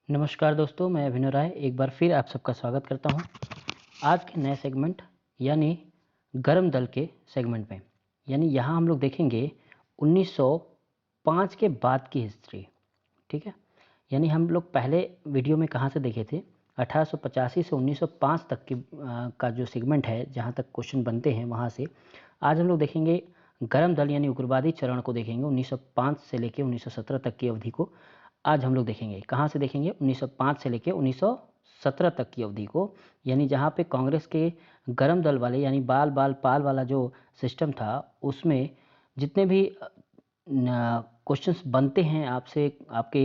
नमस्कार दोस्तों, मैं अभिनव राय एक बार फिर आप सबका स्वागत करता हूं। आज के नए सेगमेंट यानी गरम दल के सेगमेंट में, यानी यहां हम लोग देखेंगे 1905 के बाद की हिस्ट्री। ठीक है, यानी हम लोग पहले वीडियो में कहां से देखे थे, 1885 से 1905 तक की का जो सेगमेंट है, जहां तक क्वेश्चन बनते हैं वहां से। आज हम लोग देखेंगे गरम दल यानी उग्रवादी चरण को देखेंगे, 1905 से लेकर 1917 तक की अवधि को। आज हम लोग देखेंगे, कहाँ से देखेंगे, 1905 से लेकर 1917 तक की अवधि को, यानी जहाँ पे कांग्रेस के गरम दल वाले यानी बाल बाल पाल वाला जो सिस्टम था, उसमें जितने भी क्वेश्चंस बनते हैं आपसे, आपके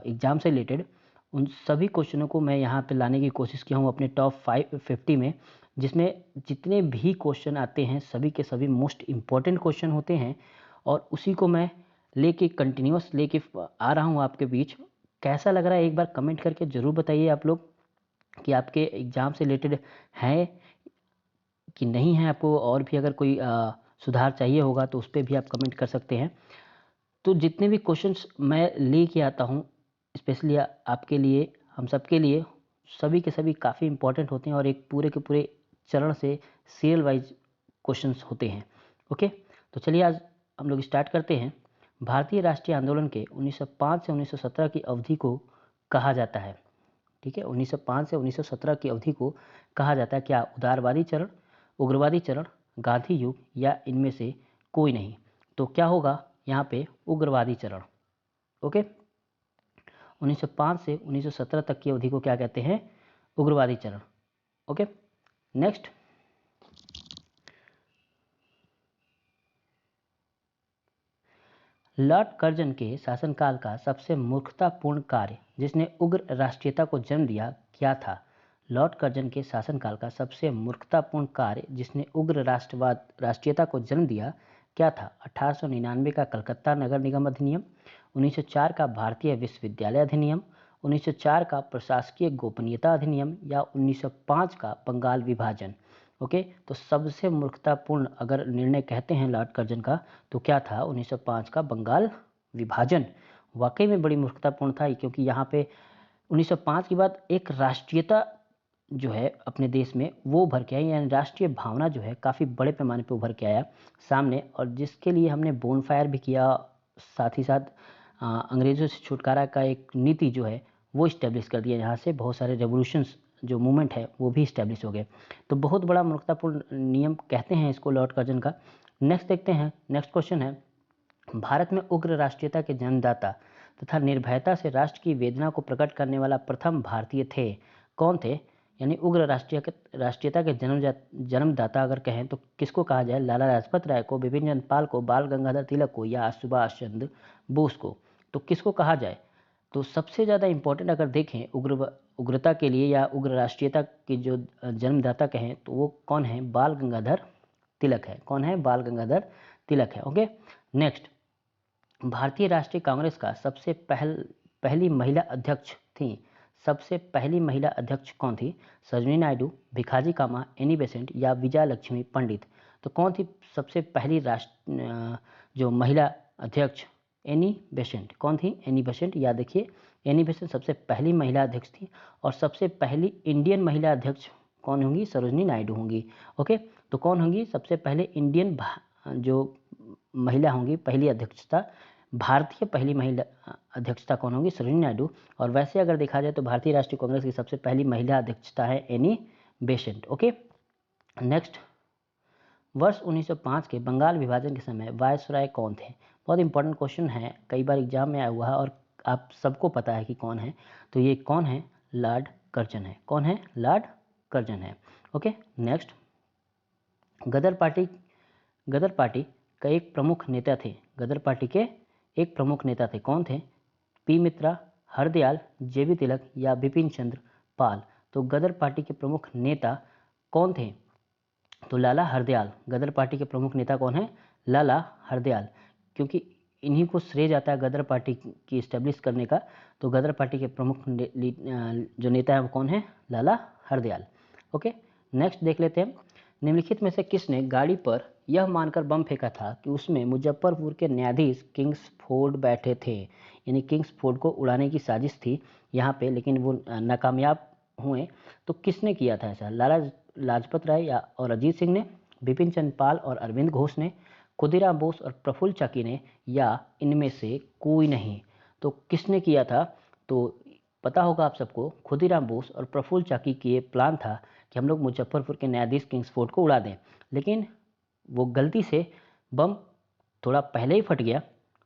एग्ज़ाम से रिलेटेड, उन सभी क्वेश्चनों को मैं यहाँ पे लाने की कोशिश किया हूँ अपने टॉप 50 में, जिसमें जितने भी क्वेश्चन आते हैं सभी के सभी मोस्ट इम्पॉर्टेंट क्वेश्चन होते हैं, और उसी को मैं लेके कंटिन्यूस लेके आ रहा हूँ आपके बीच। कैसा लग रहा है एक बार कमेंट करके ज़रूर बताइए आप लोग कि आपके एग्ज़ाम से रिलेटेड है कि नहीं है, आपको और भी अगर कोई सुधार चाहिए होगा तो उस पर भी आप कमेंट कर सकते हैं। तो जितने भी क्वेश्चंस मैं लेके आता हूँ स्पेशली आपके लिए, हम सबके लिए, सभी के सभी काफ़ी इंपॉर्टेंट होते हैं और एक पूरे के पूरे चरण से सीरियल वाइज क्वेश्चंस होते हैं। ओके, तो चलिए आज हम लोग स्टार्ट करते हैं। भारतीय राष्ट्रीय आंदोलन के 1905 से 1917 की अवधि को कहा जाता है। ठीक है, 1905 से 1917 की अवधि को कहा जाता है क्या? उदारवादी चरण, उग्रवादी चरण, गांधी युग या इनमें से कोई नहीं। तो क्या होगा यहाँ पे? उग्रवादी चरण। ओके, 1905 से 1917 तक की अवधि को क्या कहते हैं? उग्रवादी चरण। ओके, नेक्स्ट, लॉर्ड कर्जन के शासनकाल का सबसे मूर्खतापूर्ण कार्य जिसने उग्र राष्ट्रीयता को जन्म दिया क्या था? लॉर्ड कर्जन के शासनकाल का सबसे मूर्खतापूर्ण कार्य जिसने उग्र राष्ट्रीयता को जन्म दिया क्या था? 1899 का कलकत्ता नगर निगम अधिनियम, 1904 का भारतीय विश्वविद्यालय अधिनियम, 1904 का प्रशासकीय गोपनीयता अधिनियम या 1905 का बंगाल विभाजन। ओके, तो सबसे मूर्खतापूर्ण अगर निर्णय कहते हैं लॉर्ड कर्जन का, तो क्या था? 1905 का बंगाल विभाजन। वाकई में बड़ी मूर्खतापूर्ण था, क्योंकि यहाँ पे 1905 के बाद एक राष्ट्रीयता जो है अपने देश में वो उभर के आई, यानी राष्ट्रीय भावना जो है काफ़ी बड़े पैमाने पे उभर के आया सामने, और जिसके लिए हमने बोनफायर भी किया। साथ ही साथ अंग्रेज़ों से छुटकारा का एक नीति जो है वो इस्टेब्लिश कर दिया। यहाँ से बहुत सारे रेवोल्यूशंस जो मूवमेंट है वो भी इस्टेब्लिश हो गए। तो बहुत बड़ा मूर्खतापूर्ण नियम कहते हैं इसको लॉर्ड कर्जन का। नेक्स्ट देखते हैं, नेक्स्ट क्वेश्चन है, भारत में उग्र राष्ट्रीयता के जन्मदाता तथा निर्भयता से राष्ट्र की वेदना को प्रकट करने वाला प्रथम भारतीय थे। कौन थे? यानी उग्र राष्ट्रीयता के जन्मदाता अगर कहें तो किसको कहा जाए? लाला लाजपत राय को, विपिन चंद्र पाल को, बाल गंगाधर तिलक को या सुभाष चंद्र बोस को? तो किसको कहा जाए? तो सबसे ज़्यादा इम्पोर्टेंट अगर देखें उग्रता के लिए या उग्र राष्ट्रीयता के जो जन्मदाता कहें तो वो कौन है? बाल गंगाधर तिलक है। कौन है? बाल गंगाधर तिलक है। ओके, नेक्स्ट, भारतीय राष्ट्रीय कांग्रेस का पहली महिला अध्यक्ष थी। सबसे पहली महिला अध्यक्ष कौन थी? सरोजिनी नायडू, भिखाजी कामा, एनी बेसेंट या विजया लक्ष्मी पंडित? तो कौन थी सबसे पहली जो महिला अध्यक्ष? Annie Besant. कौन थी? Annie Besant. याद रखिए, एनी बेसेंट सबसे पहली महिला अध्यक्ष थी। और सबसे पहली इंडियन महिला अध्यक्ष कौन होंगी? सरोजिनी नायडू होंगी। ओके, तो कौन होंगी सबसे पहले इंडियन जो महिला होंगी, पहली अध्यक्षता, भारतीय पहली महिला अध्यक्षता कौन होगी? सरोजिनी नायडू। और वैसे अगर देखा जाए तो भारतीय राष्ट्रीय कांग्रेस की सबसे पहली महिला अध्यक्षता है एनी बेसेंट। ओके, नेक्स्ट, वर्ष 1905 के बंगाल विभाजन के समय वायसराय कौन थे? बहुत इंपॉर्टेंट क्वेश्चन है, कई बार एग्जाम में आया हुआ है और आप सबको पता है कि कौन है। तो ये कौन है? लॉर्ड कर्जन है। कौन है? लॉर्ड कर्जन है। ओके, नेक्स्ट, गदर पार्टी का एक प्रमुख नेता थे। गदर पार्टी के एक प्रमुख नेता थे। कौन थे? पी मित्रा, हरदयाल, जेबी तिलक या बिपिन चंद्र पाल? तो गदर पार्टी के प्रमुख नेता कौन थे? तो लाला हरदयाल। गदर पार्टी के प्रमुख नेता कौन है? लाला हरदयाल, क्योंकि इन्हीं को श्रेय जाता है गदर पार्टी की इस्टेब्लिश करने का। तो गदर पार्टी के प्रमुख जो नेता है वो कौन है? लाला हरदयाल। ओके, नेक्स्ट देख लेते हैं, निम्नलिखित में से किसने गाड़ी पर यह मानकर बम फेंका था कि उसमें मुजफ्फरपुर के न्यायाधीश किंग्सफोर्ड बैठे थे? यानी किंग्सफोर्ड को उड़ाने की साजिश थी। यहाँ पे, लेकिन वो नाकामयाब हुए। तो किसने किया था ऐसा? लाला लाजपत राय या और अजीत सिंह ने, बिपिन चंद्र पाल और अरविंद घोष ने, खुदीराम बोस और प्रफुल्ल चाकी ने, या इनमें से कोई नहीं? तो किसने किया था? तो पता होगा आप सबको, खुदीराम बोस और प्रफुल्ल चाकी की ये प्लान था कि हम लोग मुजफ्फरपुर के न्यायाधीश किंग्स फोर्ट को उड़ा दें, लेकिन वो गलती से बम थोड़ा पहले ही फट गया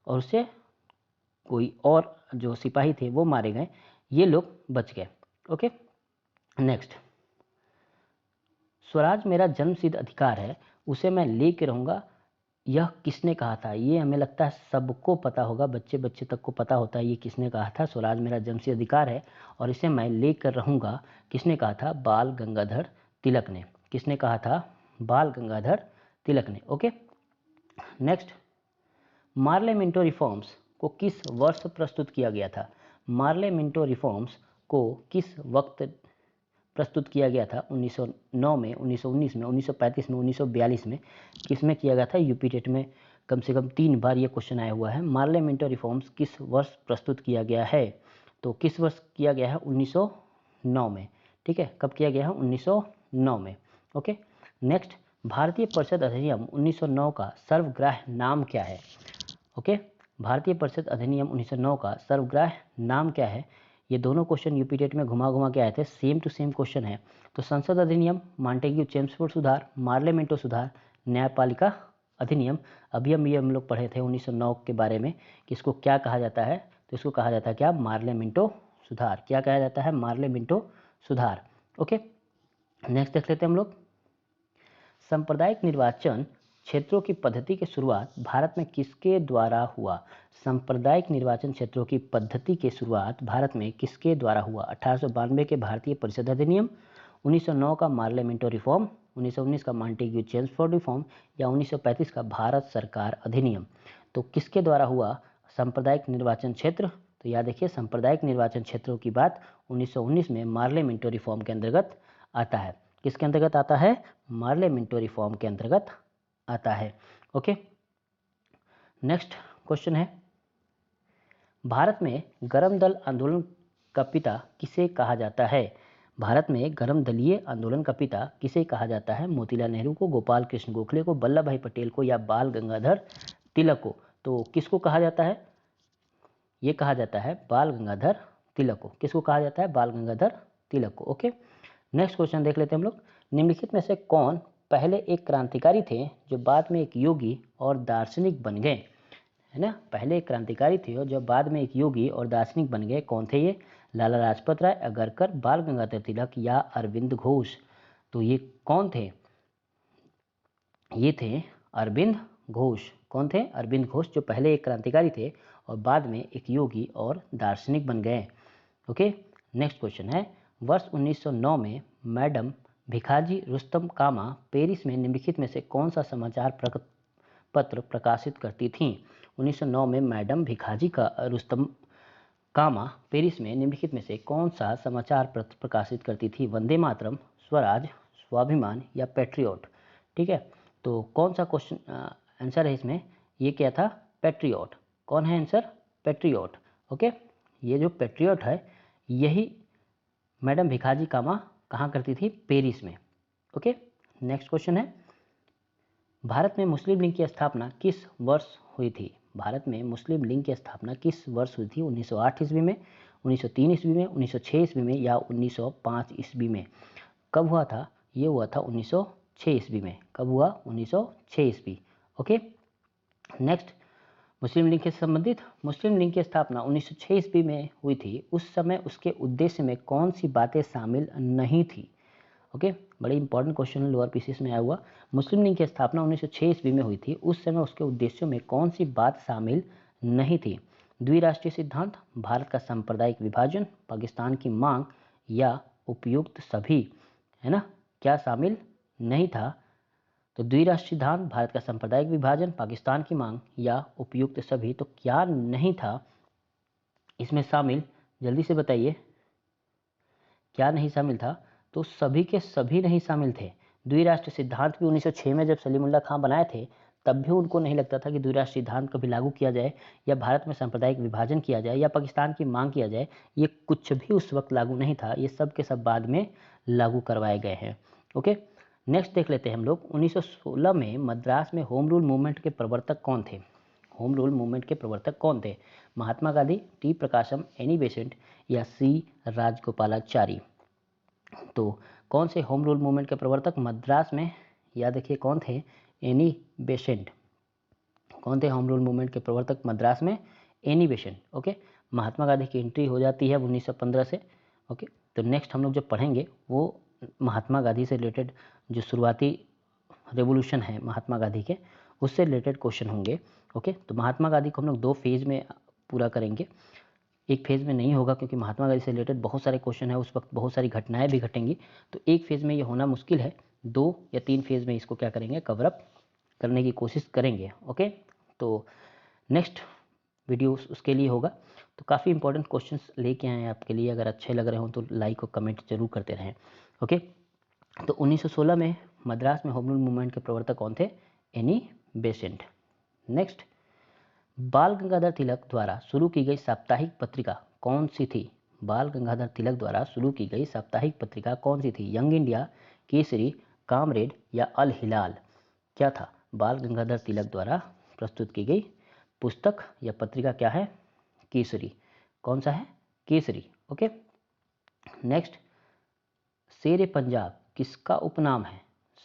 और उससे कोई और जो सिपाही थे वो मारे गए, ये लोग बच गए। ओके, नेक्स्ट, स्वराज मेरा जन्मसिद्ध अधिकार है, उसे मैं लेके रहूँगा, यह किसने कहा था? ये हमें लगता है सबको पता होगा, बच्चे बच्चे तक को पता होता है ये किसने कहा था। स्वराज मेरा जन्मसिद्ध अधिकार है और इसे मैं लेकर रहूँगा, किसने कहा था? बाल गंगाधर तिलक ने। किसने कहा था? बाल गंगाधर तिलक ने। Okay, next, Morley Minto reforms को किस वर्ष प्रस्तुत किया गया था? मार्ले मिंटो रिफॉर्म्स को किस वक्त प्रस्तुत किया गया था? 1909 में, 1919 में, 1935 में, 1942 में? किस में किया गया था? यूपी टेट में कम से कम 3 बार ये क्वेश्चन आया हुआ है। मार्ले मिंटो रिफॉर्म्स किस वर्ष प्रस्तुत किया गया है? तो किस वर्ष किया गया है? 1909 में। ठीक है, कब किया गया है? 1909 में। ओके, नेक्स्ट, भारतीय परिषद अधिनियम 1909 का सर्वग्राह्य नाम क्या है? ओके, भारतीय परिषद अधिनियम 1909 का सर्वग्राह्य नाम क्या है? ये दोनों क्वेश्चन यूपी टेट में घुमा घुमा के आए थे, सेम टू सेम क्वेश्चन है। तो संसद अधिनियम, मॉन्टेग्यू चेम्सफोर्ड सुधार, मार्ले मिंटो सुधार, न्यायपालिका अधिनियम। अभी हम लोग पढ़े थे 1909 के बारे में कि इसको क्या कहा जाता है। तो इसको कहा जाता है क्या? मार्ले मिंटो सुधार। क्या कहा जाता है? मार्ले मिंटो सुधार। ओके, नेक्स्ट देख लेते हैं हम लोग, सांप्रदायिक निर्वाचन क्षेत्रों की पद्धति की शुरुआत भारत में किसके द्वारा हुआ? सांप्रदायिक निर्वाचन क्षेत्रों की पद्धति की शुरुआत भारत में किसके द्वारा हुआ? 1892 के भारतीय परिषद अधिनियम, 1909 का मार्ले मिंटो रिफॉर्म, 1919 का मॉन्टेग्यू चेम्सफोर्ड रिफॉर्म, या 1935 का भारत सरकार अधिनियम? तो किसके द्वारा हुआ सांप्रदायिक निर्वाचन क्षेत्र? तो याद रखिए, सांप्रदायिक निर्वाचन क्षेत्रों की बात 1919 में मार्ले मिंटो रिफॉर्म के अंतर्गत आता है। किसके अंतर्गत आता है? मार्ले मिंटो रिफॉर्म के अंतर्गत आता है। ओके, नेक्स्ट क्वेश्चन है, भारत में गरम दल आंदोलन का पिता किसे कहा जाता है? भारत में गरम दलीय आंदोलन का पिता किसे कहा जाता है? मोतीलाल नेहरू को, गोपाल कृष्ण गोखले को, वल्लभ भाई पटेल को, या बाल गंगाधर तिलक को? तो किसको कहा जाता है? ये कहा जाता है बाल गंगाधर तिलक को। किसको कहा जाता है? बाल गंगाधर तिलक को। ओके, नेक्स्ट क्वेश्चन देख लेते हैं हम लोग, निम्नलिखित में से कौन पहले एक क्रांतिकारी थे जो बाद में एक योगी और दार्शनिक बन गए? है ना, पहले एक क्रांतिकारी थे और जो बाद में एक योगी और दार्शनिक बन गए। कौन थे ये? लाला लाजपत राय, अगरकर, बाल गंगाधर तिलक, या अरविंद घोष? तो ये कौन थे? ये थे अरविंद घोष। कौन थे? अरविंद घोष, जो पहले एक क्रांतिकारी थे और बाद में एक योगी और दार्शनिक बन गए। ओके, नेक्स्ट क्वेश्चन है, वर्ष 1909 में मैडम भिखाजी रुस्तम कामा पेरिस में निम्नलिखित में से कौन सा समाचार पत्र प्रकाशित करती थीं? 1909 में मैडम भिखाजी का रुस्तम कामा पेरिस में निम्नलिखित में से कौन सा समाचार पत्र प्रकाशित करती थी? वंदे मातरम, स्वराज, स्वाभिमान, या पैट्रियट? ठीक है, तो कौन सा क्वेश्चन आंसर है इसमें? ये क्या था? पैट्रियट। कौन है आंसर? पैट्रियट। ओके, ये जो पैट्रियट है यही मैडम भिखाजी कामा कहाँ करती थी? पेरिस में। ओके, नेक्स्ट क्वेश्चन है, भारत में मुस्लिम लीग की स्थापना किस वर्ष हुई थी? भारत में मुस्लिम लीग की स्थापना किस वर्ष हुई थी? 1908 ईस्वी में, 1903 ईस्वी में, 1906 ईस्वी में, या 1905 ईस्वी में? कब हुआ था? ये हुआ था 1906 ईस्वी में। कब हुआ? 1906 ईस्वी। ओके, नेक्स्ट, मुस्लिम लीग से संबंधित, मुस्लिम लीग की स्थापना 1906 ईस्वी में हुई थी। उस समय उसके उद्देश्य में कौन सी बातें शामिल नहीं थी? ओके, बड़े इंपॉर्टेंट क्वेश्चन है, लोअर पीसीएस में आया हुआ। मुस्लिम लीग की स्थापना 1906 ईस्वी में हुई थी। उस समय उसके उद्देश्यों में कौन सी बात शामिल नहीं थी? द्विराष्ट्रीय सिद्धांत, भारत का सांप्रदायिक विभाजन, पाकिस्तान की मांग, या उपयुक्त सभी? है ना, क्या शामिल नहीं था? तो द्विराष्ट्रीय सिद्धांत, भारत का सांप्रदायिक विभाजन, पाकिस्तान की मांग, या उपयुक्त सभी? तो क्या नहीं था इसमें शामिल? जल्दी से बताइए, क्या नहीं शामिल था? तो सभी के सभी नहीं शामिल थे। द्विराष्ट्र सिद्धांत भी 1906 में जब सलीमुल्लाह खां बनाए थे तब भी उनको नहीं लगता था कि द्विराष्ट्र सिद्धांत कभी लागू किया जाए या भारत में सांप्रदायिक विभाजन किया जाए या पाकिस्तान की मांग किया जाए। ये कुछ भी उस वक्त लागू नहीं था, ये सब के सब बाद में लागू करवाए गए हैं। ओके, नेक्स्ट देख लेते हैं हम लोग। 1916 में मद्रास में होम रूल मूवमेंट के प्रवर्तक कौन थे? होम रूल मूवमेंट के प्रवर्तक कौन थे? महात्मा गांधी, टी प्रकाशम, एनी बेसेंट या सी राजगोपालाचारी? तो कौन से होम रूल मूवमेंट के प्रवर्तक मद्रास में, याद रखिए कौन थे? Annie Besant. कौन थे होम रूल मूवमेंट के प्रवर्तक मद्रास में? Annie Besant. Okay, Mahatma Gandhi की एंट्री हो जाती है 1915 से। ओके, तो नेक्स्ट हम लोग जो पढ़ेंगे वो महात्मा गांधी से रिलेटेड जो शुरुआती रेवोल्यूशन है महात्मा गांधी के, उससे रिलेटेड क्वेश्चन होंगे। ओके, तो महात्मा गांधी को हम लोग 2 फेज में पूरा करेंगे। एक फेज में नहीं होगा क्योंकि महात्मा गांधी से रिलेटेड बहुत सारे क्वेश्चन है, उस वक्त बहुत सारी घटनाएं भी घटेंगी, तो एक फेज में ये होना मुश्किल है। 2 या 3 फेज में इसको क्या करेंगे, कवरअप करने की कोशिश करेंगे। ओके, तो नेक्स्ट वीडियो उसके लिए होगा। तो काफ़ी इंपॉर्टेंट क्वेश्चंस लेके आए हैं आपके लिए, अगर अच्छे लग रहे हो तो लाइक और कमेंट जरूर करते रहें। ओके, तो 1916 में मद्रास में होम रूल मूवमेंट के प्रवर्तक कौन थे? Annie Besant. नेक्स्ट, बाल गंगाधर तिलक द्वारा शुरू की गई साप्ताहिक पत्रिका कौन सी थी? बाल गंगाधर तिलक द्वारा शुरू की गई साप्ताहिक पत्रिका कौन सी थी? यंग इंडिया, केसरी, कामरेड या अल हिलाल? क्या था? बाल गंगाधर तिलक द्वारा प्रस्तुत की गई पुस्तक या पत्रिका क्या है? केसरी। कौन सा है? केसरी। ओके, नेक्स्ट, शेर पंजाब किसका उपनाम है?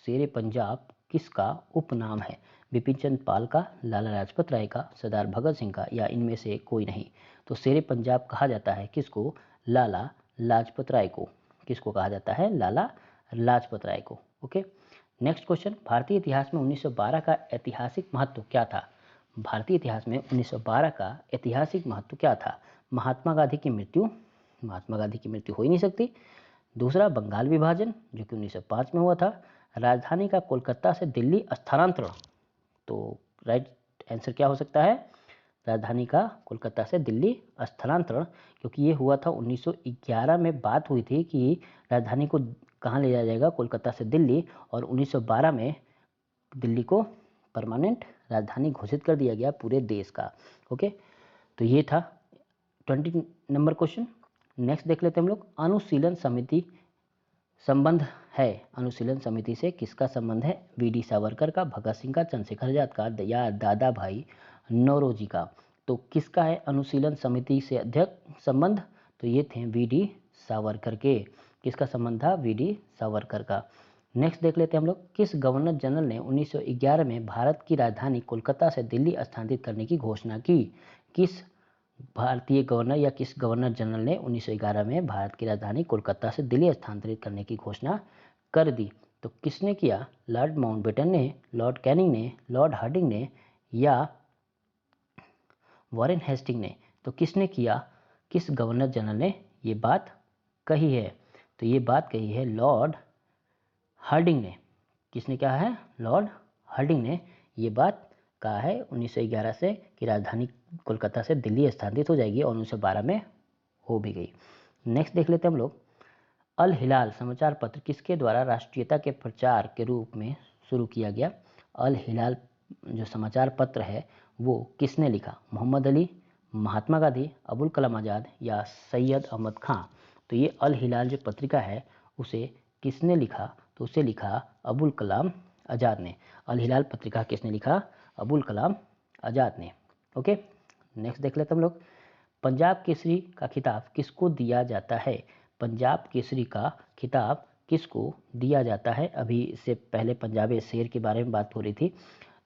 शेर पंजाब किसका उपनाम है? बिपिन चंद्र पाल का, लाला लाजपत राय का, सरदार भगत सिंह का या इनमें से कोई नहीं? तो शेर पंजाब कहा जाता है किसको? लाला लाजपत राय को। किसको कहा जाता है? लाला लाजपत राय को। ओके, नेक्स्ट क्वेश्चन, भारतीय इतिहास में 1912 का ऐतिहासिक महत्व क्या था? भारतीय इतिहास में 1912 का ऐतिहासिक महत्व क्या था? महात्मा गांधी की मृत्यु, महात्मा गांधी की मृत्यु हो ही नहीं सकती। दूसरा, बंगाल विभाजन जो कि 1905 में हुआ था। राजधानी का कोलकाता से दिल्ली स्थानांतरण, तो राइट आंसर क्या हो सकता है? राजधानी का कोलकाता से दिल्ली स्थानांतरण, क्योंकि ये हुआ था 1911 में बात हुई थी कि राजधानी को कहाँ ले जाया जाएगा, कोलकाता से दिल्ली, और 1912 में दिल्ली को परमानेंट राजधानी घोषित कर दिया गया पूरे देश का। ओके, तो ये था 20 नंबर क्वेश्चन। नेक्स्ट देख लेते हैं हम लोग, अनुशीलन समिति संबंध है, अनुशीलन समिति से किसका संबंध है? वीडी सावरकर का, भगत सिंह का, चंद्रशेखर आजाद का या दादा भाई नौरोजी का? तो किसका है अनुशीलन समिति से अध्यक्ष संबंध? तो ये थे वीडी सावरकर के। किसका संबंध था? वीडी सावरकर का। नेक्स्ट देख लेते हैं हम लोग, किस गवर्नर जनरल ने 1911 में भारत की राजधानी कोलकाता से दिल्ली स्थानांतरित करने की घोषणा की? किस भारतीय गवर्नर या किस गवर्नर जनरल ने 1911 में भारत की राजधानी कोलकाता से दिल्ली स्थानांतरित करने की घोषणा कर दी? तो किसने किया? लॉर्ड माउंटबेटन ने, लॉर्ड कैनिंग ने, लॉर्ड हार्डिंग ने या वॉरेन हेस्टिंग ने? तो किसने किया? किस गवर्नर जनरल ने ये बात कही है? तो ये बात कही है लॉर्ड हार्डिंग ने। किसने कहा है? लॉर्ड हार्डिंग ने ये बात कहा है 1911 से कि राजधानी कोलकाता से दिल्ली स्थानांतरित हो जाएगी, और 1912 में हो भी गई। नेक्स्ट देख लेते हैं हम लोग, अल हिलाल समाचार पत्र किसके द्वारा राष्ट्रीयता के प्रचार के रूप में शुरू किया गया? अल हिलाल जो समाचार पत्र है वो किसने लिखा? मोहम्मद अली, महात्मा गांधी, अबुल कलाम आज़ाद या सैयद अहमद खां? तो ये अल हिलाल जो पत्रिका है उसे किसने लिखा? तो उसे लिखा अबुल कलाम आज़ाद ने। अल हिलाल पत्रिका किसने लिखा? अबुल कलाम आज़ाद ने। ओके, नेक्स्ट देख लेते हम लोग, पंजाब केसरी का खिताब किसको दिया जाता है? पंजाब केसरी का खिताब किसको दिया जाता है? अभी इससे पहले पंजाबी शेर के बारे में बात हो रही थी,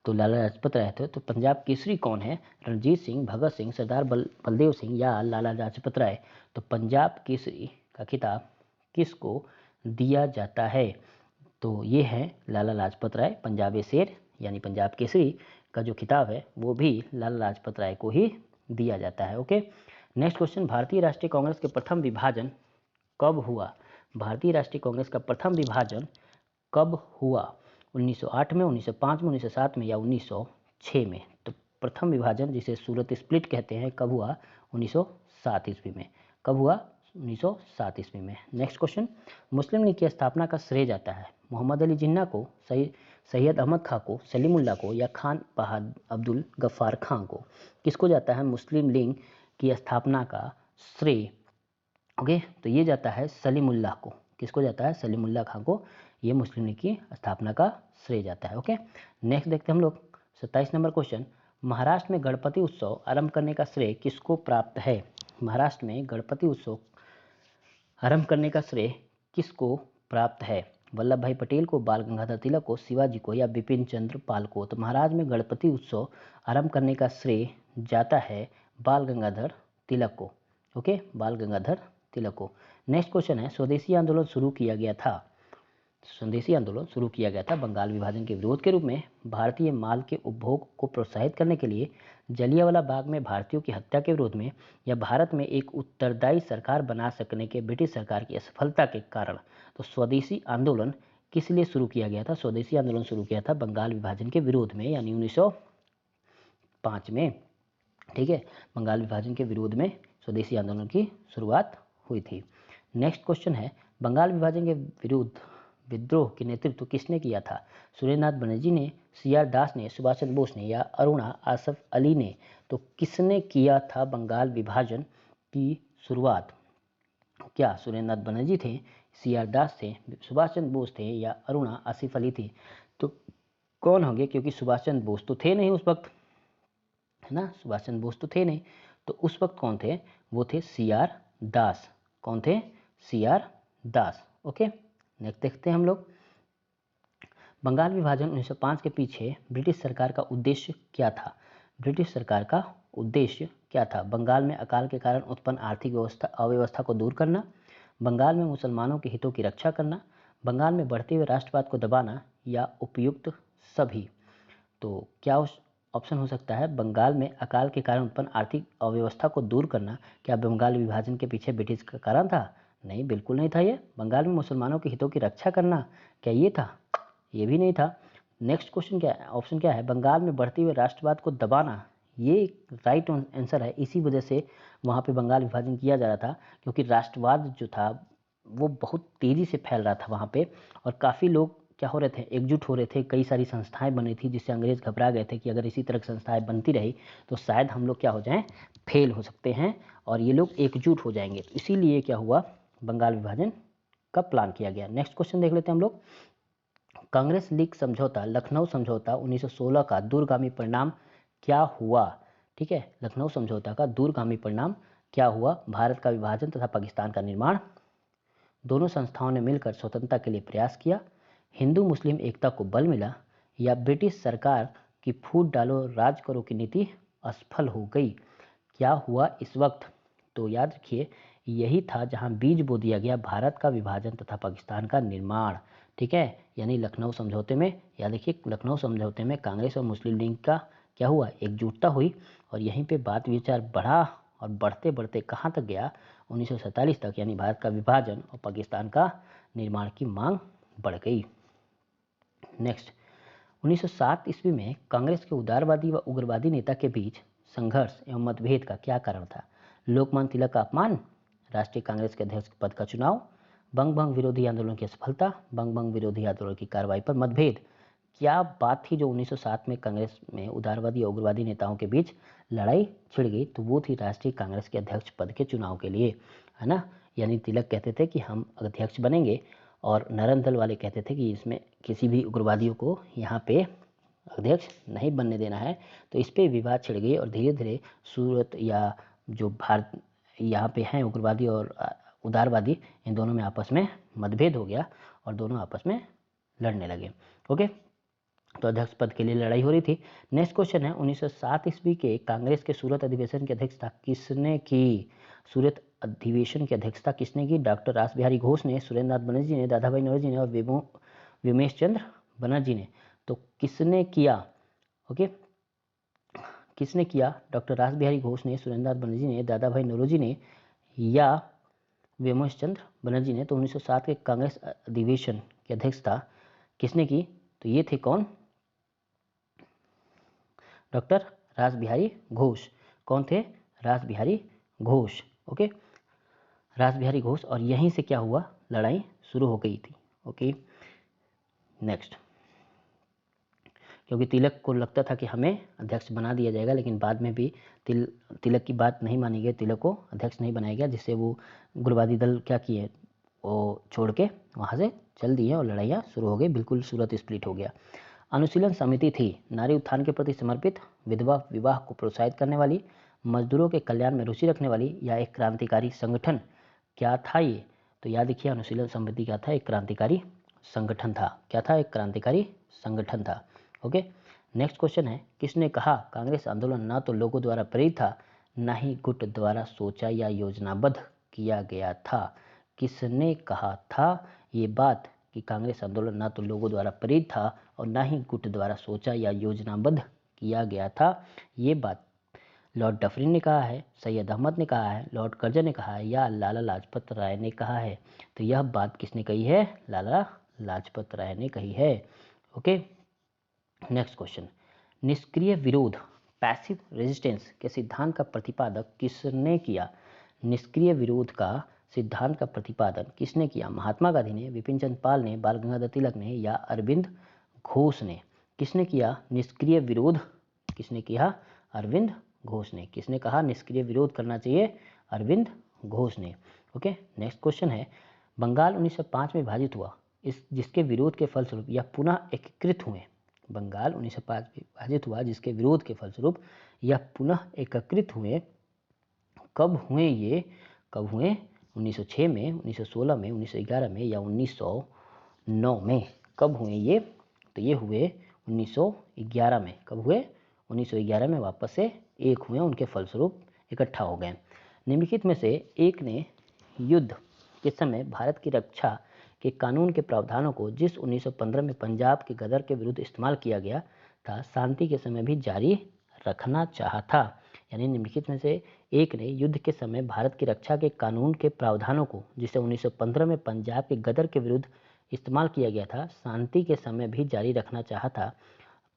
तो लाला लाजपत राय थे। तो पंजाब केसरी कौन है? रणजीत सिंह, भगत सिंह, सरदार बलदेव सिंह या लाला लाजपत राय? तो पंजाब केसरी का खिताब किसको दिया जाता है? तो ये है लाला लाजपत राय। पंजाबी शेर यानी पंजाब केसरी का जो खिताब है वो भी लाला लाजपत राय को ही दिया जाता है। ओके, नेक्स्ट क्वेश्चन, भारतीय राष्ट्रीय कांग्रेस के प्रथम विभाजन कब हुआ? भारतीय राष्ट्रीय कांग्रेस का प्रथम विभाजन कब हुआ? 1908 में, 1905 में, 1907 में या 1906 में? तो प्रथम विभाजन जिसे सूरत स्प्लिट कहते हैं कब हुआ? 1907 ईस्वी में। कब हुआ? 1907 ईस्वी में। नेक्स्ट क्वेश्चन, मुस्लिम लीग की स्थापना का श्रेय जाता है मोहम्मद अली जिन्ना को, सैयद अहमद खां को, सलीमुल्लाह को या खान बहादुर अब्दुल गफ्फार खां को? किसको जाता है मुस्लिम लीग की स्थापना का श्रेय? ओके, तो ये जाता है सलीमुल्लाह को। किसको जाता है? सलीमुल्लाह खां को ये मुस्लिम लीग की स्थापना का श्रेय जाता है। ओके, नेक्स्ट देखते हैं हम लोग 27 नंबर क्वेश्चन। महाराष्ट्र में गणपति उत्सव आरंभ करने का श्रेय किसको प्राप्त है? महाराष्ट्र में गणपति उत्सव आरंभ करने का श्रेय किसको प्राप्त है? वल्लभ भाई पटेल को, बाल गंगाधर तिलक को, शिवाजी को या बिपिन चंद्र पाल को? तो महाराष्ट्र में गणपति उत्सव आरंभ करने का श्रेय जाता है बाल गंगाधर तिलक को। ओके, बाल गंगाधर तिलक को। नेक्स्ट क्वेश्चन है, स्वदेशी आंदोलन शुरू किया गया था। स्वदेशी आंदोलन शुरू किया गया था बंगाल विभाजन के विरोध के रूप में, भारतीय माल के उपभोग को प्रोत्साहित करने के लिए, जलियांवाला बाग में भारतीयों की हत्या के विरोध में, या भारत में एक उत्तरदायी सरकार बना सकने के ब्रिटिश सरकार की असफलता के कारण? तो स्वदेशी आंदोलन किस लिए शुरू किया गया था? स्वदेशी आंदोलन शुरू किया था बंगाल विभाजन के विरोध में, यानी 1905 में। ठीक है, बंगाल विभाजन के विरोध में स्वदेशी आंदोलन की शुरुआत हुई थी। नेक्स्ट क्वेश्चन है, बंगाल विभाजन के विरुद्ध विद्रोह के नेतृत्व किसने किया था? सुरेंद्रनाथ बनर्जी ने, CR दास ने, सुभाष चंद्र बोस ने या अरुणा आसफ अली ने? तो किसने किया था बंगाल विभाजन की शुरुआत? क्या सुरेंद्रनाथ बनर्जी थे, CR दास थे, सुभाष चंद्र बोस थे या अरुणा आसिफ अली थी? तो कौन होंगे, क्योंकि सुभाष चंद्र बोस तो थे नहीं उस वक्त, है ना, सुभाष चंद्र बोस तो थे नहीं, तो उस वक्त कौन थे? वो थे CR दास। कौन थे? CR दास। ओके, नेक्स्ट देखते हैं हम लोग, बंगाल विभाजन 1905 के पीछे ब्रिटिश सरकार का उद्देश्य क्या था? ब्रिटिश सरकार का उद्देश्य क्या था? बंगाल में अकाल के कारण उत्पन्न आर्थिक अव्यवस्था को दूर करना, बंगाल में मुसलमानों के हितों की रक्षा करना, बंगाल में बढ़ते हुए राष्ट्रवाद को दबाना या उपयुक्त सभी? तो क्या उस ऑप्शन हो सकता है, बंगाल में अकाल के कारण उत्पन्न आर्थिक अव्यवस्था को दूर करना? क्या बंगाल विभाजन के पीछे ब्रिटिश का कारण था? नहीं, बिल्कुल नहीं था ये। बंगाल में मुसलमानों के हितों की रक्षा करना, क्या ये था? ये भी नहीं था। नेक्स्ट क्वेश्चन क्या है, ऑप्शन क्या है, बंगाल में बढ़ते हुए राष्ट्रवाद को दबाना? ये राइट आंसर है। इसी वजह से वहाँ पे बंगाल विभाजन किया जा रहा था, क्योंकि राष्ट्रवाद जो था वो बहुत तेज़ी से फैल रहा था वहाँ पे, और काफ़ी लोग क्या हो रहे थे, एकजुट हो रहे थे, कई सारी संस्थाएं बनी थी, जिससे अंग्रेज घबरा गए थे कि अगर इसी तरह की संस्थाएं बनती रही तो शायद हम लोग क्या हो जाएं, फेल हो सकते हैं, और ये लोग एकजुट हो जाएंगे। तो इसीलिए क्या हुआ, बंगाल विभाजन का प्लान किया गया। नेक्स्ट क्वेश्चन देख लेते हैं हम लोग, कांग्रेस लीग समझौता, लखनऊ समझौता 1916 का दूरगामी परिणाम क्या हुआ? ठीक है, लखनऊ समझौता का दूरगामी परिणाम क्या हुआ? भारत का विभाजन तथा पाकिस्तान का निर्माण, दोनों संस्थाओं ने मिलकर स्वतंत्रता के लिए प्रयास किया, हिंदू मुस्लिम एकता को बल मिला, या ब्रिटिश सरकार की फूट डालो राज करो की नीति असफल हो गई? क्या हुआ इस वक्त? तो याद रखिए, यही था जहां बीज बो दिया गया भारत का विभाजन तथा पाकिस्तान का निर्माण। ठीक है, यानी लखनऊ समझौते में, याद रखिए लखनऊ समझौते में कांग्रेस और मुस्लिम लीग का क्या हुआ, एकजुटता हुई, और यहीं पे बात विचार बढ़ा, और बढ़ते बढ़ते कहाँ तक गया, 1947 तक, यानी भारत का विभाजन और पाकिस्तान का निर्माण की मांग बढ़ गई। नेक्स्ट, 1907 ईस्वी में कांग्रेस के उदारवादी व उग्रवादी नेता के बीच संघर्ष एवं मतभेद का क्या कारण था? लोकमान्य तिलक का अपमान, राष्ट्रीय कांग्रेस के अध्यक्ष पद का चुनाव, बंग भंग विरोधी आंदोलन की असफलता, बंग भंग विरोधी आंदोलन की कार्रवाई पर मतभेद? क्या बात थी जो 1907 में कांग्रेस में उदारवादी और उग्रवादी नेताओं के बीच लड़ाई छिड़ गई? तो वो थी राष्ट्रीय कांग्रेस के अध्यक्ष पद के चुनाव के लिए, है ना। यानी तिलक कहते थे कि हम अध्यक्ष बनेंगे, और नरन दल वाले कहते थे कि इसमें किसी भी उग्रवादियों को यहाँ पे अध्यक्ष नहीं बनने देना है। तो इस पे विवाद छिड़ गई, और धीरे धीरे सूरत या जो भारत यहाँ पे हैं उग्रवादी और उदारवादी, इन दोनों में आपस में मतभेद हो गया, और दोनों आपस में लड़ने लगे। ओके, तो अध्यक्ष पद के लिए लड़ाई हो रही थी। नेक्स्ट क्वेश्चन है, 1907 ईस्वी के कांग्रेस के सूरत अधिवेशन की अध्यक्षता किसने की? सूरत अधिवेशन की अध्यक्षता किसने की? डॉक्टर रास बिहारी घोष ने, सुरेंद्रनाथ बनर्जी ने, दादा भाई नौरोजी ने और विमेश चंद्र बनर्जी ने? तो किसने किया? ओके, किसने किया? डॉक्टर रास बिहारी घोष ने, सुरेंद्रनाथ बनर्जी ने, दादा भाई नौरोजी ने या विमेश चंद्र बनर्जी ने? तो 1907 के कांग्रेस अधिवेशन की अध्यक्षता किसने की? तो ये थे कौन? डॉक्टर रास बिहारी घोष। कौन थे? रास बिहारी घोष। ओके, रास बिहारी घोष, और यहीं से क्या हुआ, लड़ाई शुरू हो गई थी। ओके, नेक्स्ट, क्योंकि तिलक को लगता था कि हमें अध्यक्ष बना दिया जाएगा, लेकिन बाद में भी तिलक की बात नहीं मानी गई, तिलक को अध्यक्ष नहीं बनाया गया, जिससे वो उग्रवादी दल क्या किए, वो छोड़ के वहाँ से चल दिए और लड़ाइयाँ शुरू हो गई, बिल्कुल सूरत स्प्लिट हो गया। अनुशीलन समिति थी नारी उत्थान के प्रति समर्पित, विधवा विवाह को प्रोत्साहित करने वाली, मजदूरों के कल्याण में रुचि रखने वाली, या एक क्रांतिकारी संगठन? क्या था ये? तो याद रखिए अनुशीलन समिति क्या था, एक क्रांतिकारी संगठन था। क्या था? एक क्रांतिकारी संगठन था। ओके, नेक्स्ट क्वेश्चन है, किसने कहा कांग्रेस आंदोलन न तो लोगों द्वारा प्रेरित था, न ही गुट द्वारा सोचा या योजनाबद्ध किया गया था? किसने कहा था ये बात कि कांग्रेस आंदोलन न तो लोगों द्वारा प्रेरित था और न ही गुट द्वारा सोचा या योजनाबद्ध किया गया था? ये बात लॉर्ड डफरिन ने कहा है, सैयद अहमद ने कहा है, लॉर्ड कर्जन ने कहा है, या लाला लाजपत राय ने कहा है? तो यह बात किसने कही है? लाला लाजपत राय ने कही है। ओके, नेक्स्ट क्वेश्चन, निष्क्रिय विरोध पैसिव रेजिस्टेंस के सिद्धांत का प्रतिपादक किसने किया? निष्क्रिय विरोध का सिद्धांत का प्रतिपादन किसने किया? महात्मा गांधी ने, विपिन चंद्र पाल ने, बाल गंगाधर तिलक ने, या अरविंद घोष ने? किसने किया निष्क्रिय विरोध? किसने किया? अरविंद घोष ने। किसने कहा निष्क्रिय विरोध करना चाहिए? अरविंद घोष ने। ओके, नेक्स्ट क्वेश्चन है, बंगाल 1905 में विभाजित हुआ, इस जिसके विरोध के फलस्वरूप यह पुनः एकीकृत हुए। बंगाल 1905 में विभाजित हुआ जिसके विरोध के फलस्वरूप यह पुनः एकत्रित हुए। कब हुए ये? कब हुए? 1906 में, 1916 में, 1911 में, या 1909 में? कब हुए ये? तो ये हुए 1911 में। कब हुए? 1911 में वापस से एक हुए, उनके फलस्वरूप इकट्ठा हो गए। निम्नलिखित में से एक ने युद्ध के समय भारत की रक्षा के कानून के प्रावधानों को जिस 1915 में पंजाब के गदर के विरुद्ध इस्तेमाल किया गया था, शांति के समय भी जारी रखना चाहा था? यानी निम्नलिखित में से एक ने युद्ध के समय भारत की रक्षा के कानून के प्रावधानों को जिसे 1915 में पंजाब के गदर के विरुद्ध इस्तेमाल किया गया था, शांति के समय भी जारी रखना चाहा था।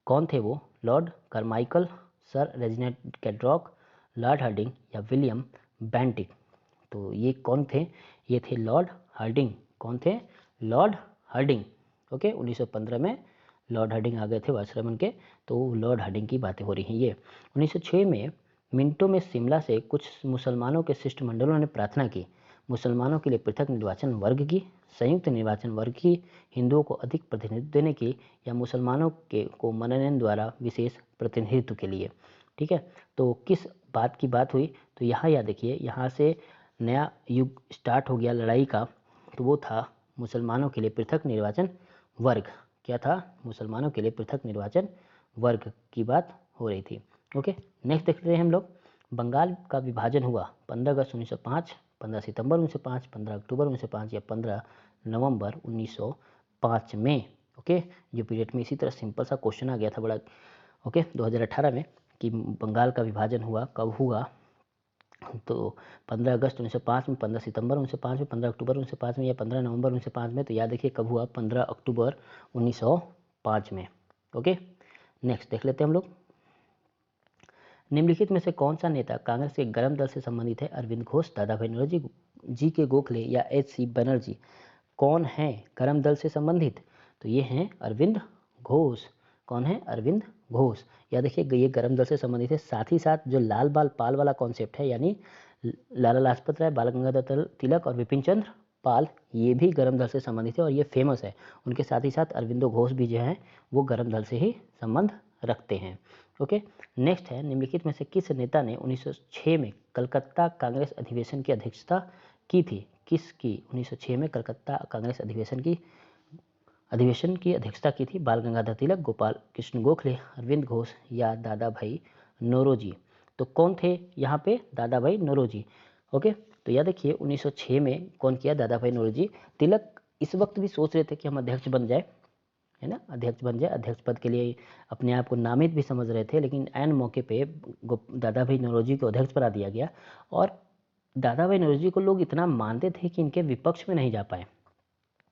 कौन थे वो? Lord Carmichael, Sir Reginald Craddock, Lord Hardinge, या विलियम बेंटिक? तो ये कौन थे? ये थे लॉर्ड हार्डिंग। कौन थे? Lord Hardinge. ओके, 1915 में लॉर्ड हार्डिंग आ गए थे वायसराय बन के, तो लॉर्ड हार्डिंग की बातें हो रही हैं ये। 1906 में मिनटों में शिमला से कुछ मुसलमानों के शिष्टमंडलों ने प्रार्थना की मुसलमानों के लिए पृथक निर्वाचन वर्ग की, संयुक्त निर्वाचन वर्ग की, हिंदुओं को अधिक प्रतिनिधित्व देने की, या मुसलमानों के को मनोनयन द्वारा विशेष प्रतिनिधित्व के लिए। ठीक है, तो किस बात की बात हुई? तो यहाँ याद देखिए, यहाँ से नया युग स्टार्ट हो गया लड़ाई का, तो वो था मुसलमानों के लिए पृथक निर्वाचन वर्ग। क्या था? मुसलमानों के लिए पृथक निर्वाचन वर्ग की बात हो रही थी। ओके, नेक्स्ट देखते हैं हम लोग, बंगाल का विभाजन हुआ 15 अगस्त 1905, 15 सितंबर 1905, 15 अक्टूबर 1905, या 15 नवंबर 1905 में? ओके, जो पीरियड में इसी तरह सिंपल सा क्वेश्चन आ गया था बड़ा, ओके, 2018 में, कि बंगाल का विभाजन हुआ, कब हुआ? तो 15 अगस्त 1905 में, 15 सितंबर 1905 में, 15 अक्टूबर 1905 में, या 15 नवंबर 1905 में? तो याद रखिए कब हुआ? 15 अक्टूबर 1905 में। ओके, नेक्स्ट देख लेते हैं हम लोग, निम्नलिखित में से कौन सा नेता कांग्रेस के गर्म दल से संबंधित है? अरविंद घोष, दादा भाई नौरोजी, जी के गोखले, या एच.सी. बनर्जी? कौन है गर्म दल से संबंधित? तो ये हैं अरविंद घोष। कौन है? अरविंद घोष। या देखिए ये गर्म दल से संबंधित है, साथ ही साथ जो लाल बाल पाल वाला कॉन्सेप्ट है, यानी लाला लाजपत राय, बाल गंगाधर तिलक और विपिन चंद्र पाल, ये भी गर्म दल से संबंधित है और ये फेमस है। उनके साथ ही साथ अरविंदो घोष भी जो हैं वो गर्म दल से ही संबंध रखते हैं। ओके, नेक्स्ट है, निम्नलिखित में से किस नेता ने 1906 में कलकत्ता कांग्रेस अधिवेशन की अध्यक्षता की थी? किसकी 1906 में कलकत्ता कांग्रेस अधिवेशन की अध्यक्षता की थी? बाल गंगाधर तिलक, गोपाल कृष्ण गोखले, अरविंद घोष, या दादा भाई नौरोजी? तो कौन थे यहाँ पे? दादा भाई नौरोजी। ओके, तो याद रखिए 1906 में कौन किया? दादा भाई नौरोजी। तिलक इस वक्त भी सोच रहे थे कि हम अध्यक्ष बन जाए, है ना, अध्यक्ष बन जाए, अध्यक्ष पद के लिए अपने आप को नामित भी समझ रहे थे, लेकिन ऐन मौके पे दादा भाई नौरोजी को अध्यक्ष बना दिया गया। और दादा भाई नौरोजी को लोग इतना मानते थे कि इनके विपक्ष में नहीं जा पाए,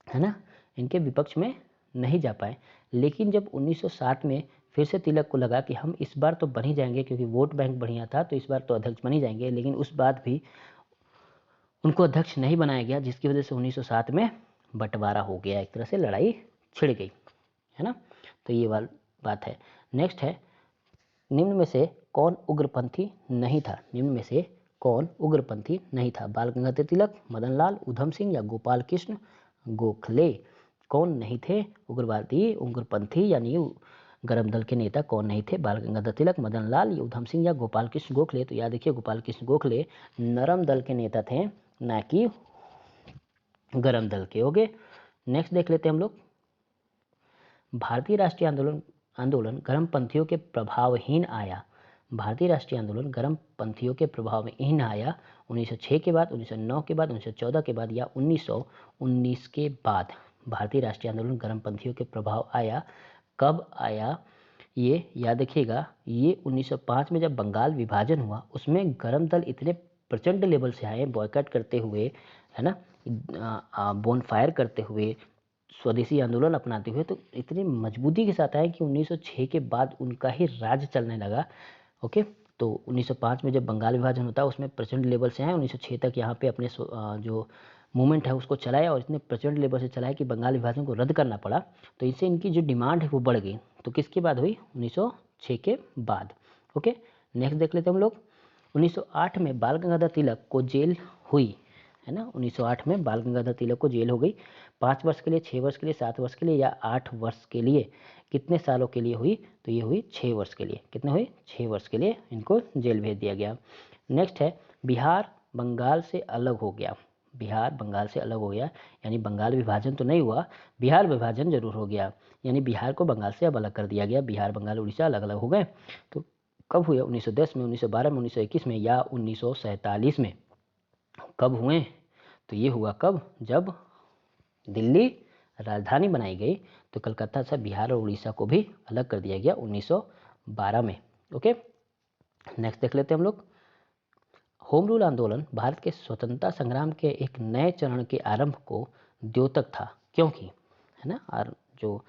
है ना, इनके विपक्ष में नहीं जा पाए। लेकिन जब 1960 में फिर से तिलक को लगा कि हम इस बार तो बन ही जाएंगे, क्योंकि वोट बैंक बढ़िया था, तो इस बार तो अध्यक्ष बन ही जाएंगे, लेकिन उस बात भी उनको अध्यक्ष नहीं बनाया गया, जिसकी वजह से 1960 में बंटवारा हो गया, एक तरह से लड़ाई छिड़ गई, है ना। तो ये वाला बात है। नेक्स्ट है, निम्न में से कौन उग्रपंथी नहीं था? निम्न में से कौन उग्रपंथी नहीं था? बाल गंगाधर तिलक, मदन लाल, उधम सिंह या गोपाल कृष्ण गोखले? कौन नहीं थे उग्रवादी, उग्रपंथी यानी गरम दल के नेता कौन नहीं थे? बाल गंगाधर तिलक, मदन लाल, या उधम सिंह या गोपाल कृष्ण गोखले? तो याद रखिए गोपाल कृष्ण गोखले नरम दल के नेता थे, ना कि गरम दल के। ओके, नेक्स्ट देख लेते हैं हम लोग। भारतीय राष्ट्रीय आंदोलन गर्मपंथियों के प्रभावहीन आया। भारतीय राष्ट्रीय आंदोलन गर्मपंथियों के प्रभावहीन आया 1906 के बाद, 1909 के बाद, 1914 के बाद, या 1919 के बाद? भारतीय राष्ट्रीय आंदोलन गर्मपंथियों के प्रभाव आया, कब आया? ये याद रखिएगा, ये 1905 में जब बंगाल विभाजन हुआ, उसमें गरम दल इतने प्रचंड लेवल से आए, बॉयकॉट करते हुए, है ना, बोनफायर करते हुए, स्वदेशी आंदोलन अपनाते हुए, तो इतनी मजबूती के साथ आए कि 1906 के बाद उनका ही राज चलने लगा। ओके, तो 1905 में जब बंगाल विभाजन होता है उसमें प्रचंड लेवल से आए, 1906 तक यहाँ पे अपने जो मूवमेंट है उसको चलाया, और इतने प्रचंड लेवल से चलाया कि बंगाल विभाजन को रद्द करना पड़ा। तो इससे इनकी जो डिमांड है वो बढ़ गई। तो किसके बाद हुई? 1906 के बाद। ओके, नेक्स्ट देख लेते हैं हम लोग। 1908 में बाल गंगाधर तिलक को जेल हुई, है ना। 1908 में बाल गंगाधर तिलक को जेल हो गई। 5 वर्ष के लिए, 6 वर्ष के लिए, 7 वर्ष के लिए, या 8 वर्ष के लिए? कितने सालों के लिए हुई? तो ये हुई 6 वर्ष के लिए। कितने हुई? 6 वर्ष के लिए इनको जेल भेज दिया गया। नेक्स्ट है, बिहार बंगाल से अलग हो गया। बिहार बंगाल से अलग हो गया, यानी बंगाल विभाजन तो नहीं हुआ, बिहार विभाजन जरूर हो गया, यानी बिहार को बंगाल से अब अलग कर दिया गया। बिहार, बंगाल, उड़ीसा अलग अलग हो गए। तो कब हुए? 1910 में, 1912 में, 1921 में, या 1947 में? कब हुए? तो ये हुआ कब? जब दिल्ली राजधानी बनाई गई, तो कलकत्ता से बिहार और उड़ीसा को भी अलग कर दिया गया 1912 में। ओके, नेक्स्ट देख लेते हैं हम लोग। होम रूल आंदोलन भारत के स्वतंत्रता संग्राम के एक नए चरण के आरंभ को द्योतक था, क्योंकि, है ना, और जो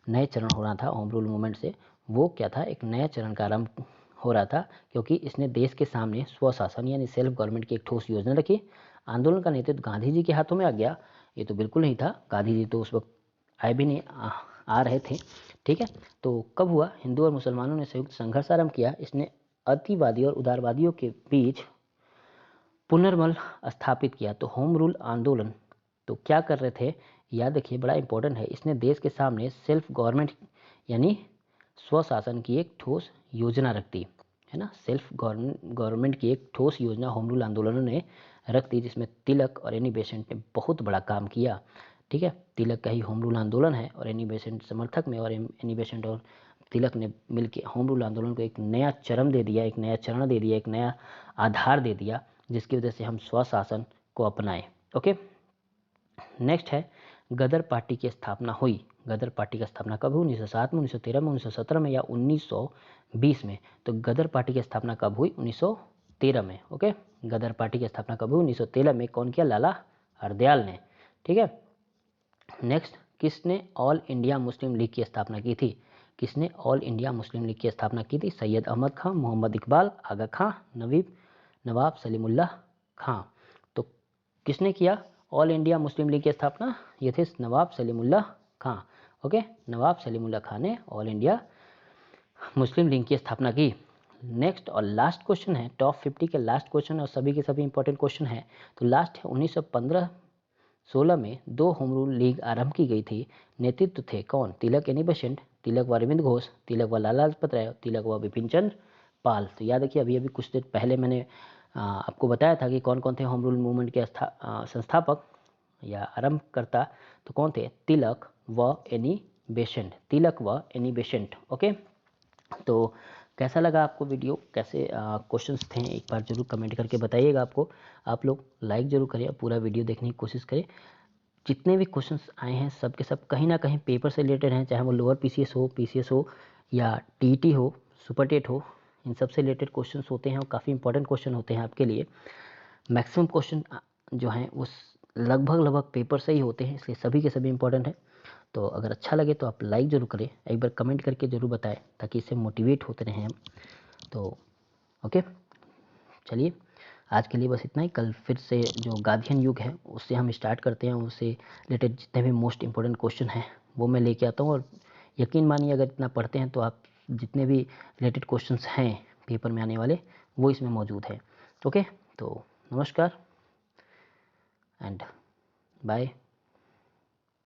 नए चरण हो रहा था होम रूल मूवमेंट से, वो क्या था? एक नया चरण का आरंभ हो रहा था, क्योंकि इसने देश के सामने स्वशासन यानी सेल्फ गवर्नमेंट की एक ठोस योजना रखी। आंदोलन का नेतृत्व गांधी जी के हाथों में आ गया? ये तो बिल्कुल नहीं था, गांधी जी तो उस वक्त आए भी नहीं, आ रहे थे। ठीक है, तो कब हुआ? हिंदू और मुसलमानों ने संयुक्त संघर्ष आरंभ किया। इसने अतिवादी और उदारवादियों के बीच पुनर्बल स्थापित किया। तो होम रूल आंदोलन तो क्या कर रहे थे? याद रखिए, बड़ा इंपॉर्टेंट है। इसने देश के सामने सेल्फ गवर्नमेंट यानी स्वशासन की एक ठोस योजना रख दी, है ना। सेल्फ गवर्नमेंट की एक ठोस योजना होम रूल आंदोलनों ने रख दी, जिसमें तिलक और एनी बेसेंट ने बहुत बड़ा काम किया। ठीक है, तिलक का ही होम रूल आंदोलन है, और एनी बेसेंट समर्थक में, और एनी बेसेंट और तिलक ने मिलकर होम रूल आंदोलन को एक नया चरण दे दिया, एक नया चरण दे दिया, एक नया आधार दे दिया, जिसकी वजह से हम स्वशासन को अपनाएं। ओके, नेक्स्ट है, गदर पार्टी की स्थापना हुई। गदर पार्टी की स्थापना कब हुई? 1907 में, 1913 में, 1917 में, या 1920 में? तो गदर पार्टी की स्थापना कब हुई? 1913 में। ओके, गदर पार्टी की स्थापना कब हुई? 1913 में। कौन किया? लाला हरदयाल ने। ठीक है, नेक्स्ट, किसने ऑल इंडिया मुस्लिम लीग की स्थापना की थी? किसने ऑल इंडिया मुस्लिम लीग की स्थापना की थी? सैयद अहमद खां, मोहम्मद इकबाल, आगा खां, नवाब सलीमुल्लाह खां। तो किसने किया ऑल इंडिया मुस्लिम लीग की स्थापना? ये थे नवाब सलीमुल्लाह खां। ओके, नवाब सलीमुल्लाह खां ने ऑल इंडिया मुस्लिम लीग की स्थापना की। नेक्स्ट और लास्ट क्वेश्चन है, टॉप 50 के लास्ट क्वेश्चन, और सभी के सभी इंपॉर्टेंट क्वेश्चन है। तो लास्ट है, 1915-16 में 2 होम रूल लीग आरंभ की गई थी। नेतृत्व थे कौन? तिलक एनी बेसेंट, तिलक व अरविंद घोष, तिलक व लाला लाजपत राय, तिलक व बिपिन चंद्र पाल। तो याद रखिए, अभी कुछ देर पहले मैंने आपको बताया था कि कौन कौन थे होम रूल मूवमेंट के संस्थापक या आरंभकर्ता। तो कौन थे? तिलक व एनी बेसेंट, तिलक व एनी बेसेंट। ओके, तो कैसा लगा आपको वीडियो? कैसे क्वेश्चंस थे? एक बार जरूर कमेंट करके बताइएगा। आप लोग लाइक जरूर करें और पूरा वीडियो देखने की कोशिश करें। जितने भी क्वेश्चंस आए हैं सब के सब कहीं ना कहीं पेपर से रिलेटेड हैं, चाहे वो लोअर पीसीएस हो, पीसीएस हो, या टीईटी हो, सुपर टेट हो, इन सब से रिलेटेड क्वेश्चंस होते हैं, और काफ़ी इंपॉर्टेंट क्वेश्चन होते हैं आपके लिए। मैक्सिमम क्वेश्चन जो हैं वो लगभग पेपर से ही होते हैं, इसलिए सभी के सभी इंपॉर्टेंट हैं। तो अगर अच्छा लगे तो आप लाइक ज़रूर करें, एक बार कमेंट करके ज़रूर बताएं, ताकि इससे मोटिवेट होते रहें हम। तो ओके, चलिए आज के लिए बस इतना ही। कल फिर से जो गार्जियन युग है उससे हम स्टार्ट करते हैं, उससे रिलेटेड जितने भी मोस्ट इंपॉर्टेंट क्वेश्चन हैं वो मैं लेके आता हूँ, और यकीन मानिए अगर इतना पढ़ते हैं तो आप जितने भी रिलेटेड क्वेश्चंस हैं पेपर में आने वाले वो इसमें मौजूद है। ओके, तो नमस्कार एंड बाय।